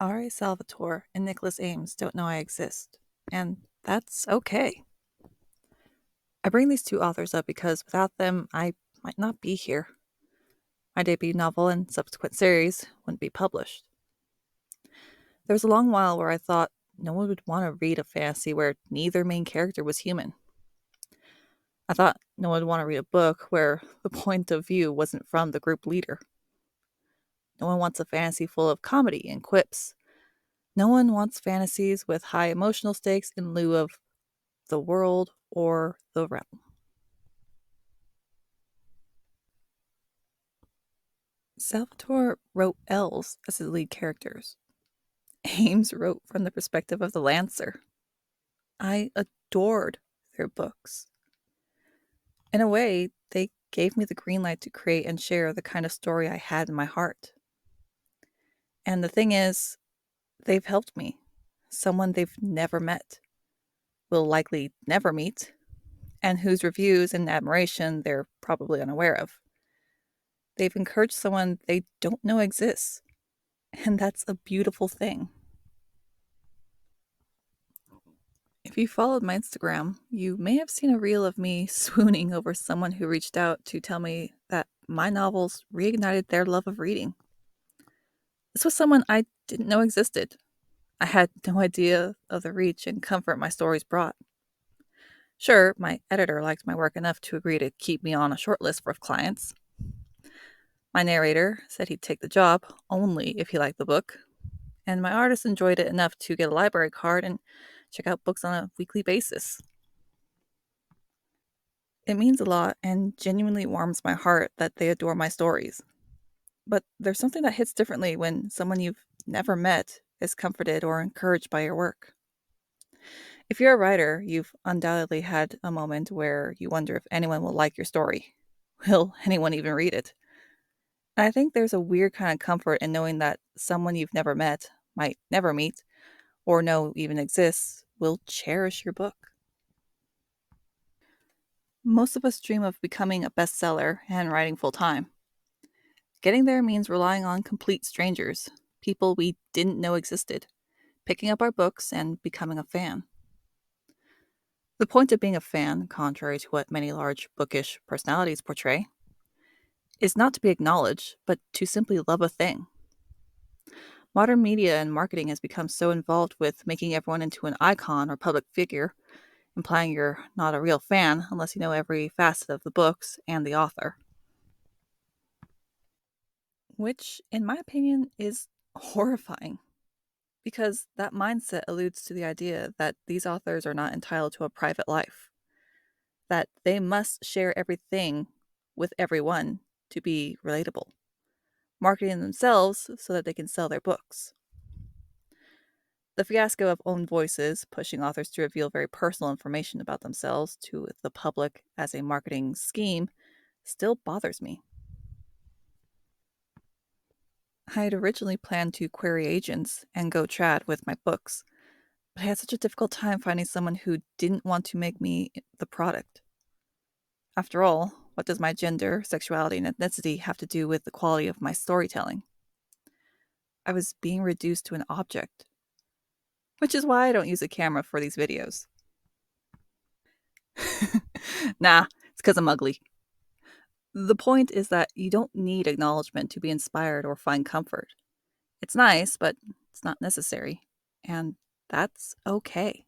R.A. Salvatore and Nicholas Eames don't know I exist, and that's okay. I bring these two authors up because without them, I might not be here. My debut novel and subsequent series wouldn't be published. There was a long while where I thought no one would want to read a fantasy where neither main character was human. I thought no one would want to read a book where the point of view wasn't from the group leader. No one wants a fantasy full of comedy and quips. No one wants fantasies with high emotional stakes in lieu of the world or the realm. Salvatore wrote elves as his lead characters. Ames wrote from the perspective of the Lancer. I adored their books. In a way, they gave me the green light to create and share the kind of story I had in my heart. And the thing is, they've helped me. Someone they've never met, will likely never meet, and whose reviews and admiration they're probably unaware of. They've encouraged someone they don't know exists, and that's a beautiful thing. If you followed my Instagram, you may have seen a reel of me swooning over someone who reached out to tell me that my novels reignited their love of reading. This was someone I didn't know existed. I had no idea of the reach and comfort my stories brought. Sure, my editor liked my work enough to agree to keep me on a short list for clients. My narrator said he'd take the job only if he liked the book, and my artist enjoyed it enough to get a library card and check out books on a weekly basis. It means a lot and genuinely warms my heart that they adore my stories. But there's something that hits differently when someone you've never met is comforted or encouraged by your work. If you're a writer, you've undoubtedly had a moment where you wonder if anyone will like your story. Will anyone even read it? And I think there's a weird kind of comfort in knowing that someone you've never met, might never meet, or know even exists, will cherish your book. Most of us dream of becoming a bestseller and writing full time. Getting there means relying on complete strangers, people we didn't know existed, picking up our books and becoming a fan. The point of being a fan, contrary to what many large bookish personalities portray, is not to be acknowledged, but to simply love a thing. Modern media and marketing has become so involved with making everyone into an icon or public figure, implying you're not a real fan unless you know every facet of the books and the author. Which, in my opinion, is horrifying, because that mindset alludes to the idea that these authors are not entitled to a private life, that they must share everything with everyone to be relatable, marketing themselves so that they can sell their books. The fiasco of own voices, pushing authors to reveal very personal information about themselves to the public as a marketing scheme, still bothers me. I had originally planned to query agents and go trad with my books, but I had such a difficult time finding someone who didn't want to make me the product. After all, what does my gender, sexuality, and ethnicity have to do with the quality of my storytelling? I was being reduced to an object, which is why I don't use a camera for these videos. Nah, it's because I'm ugly. The point is that you don't need acknowledgement to be inspired or find comfort. It's nice, but it's not necessary. And that's okay.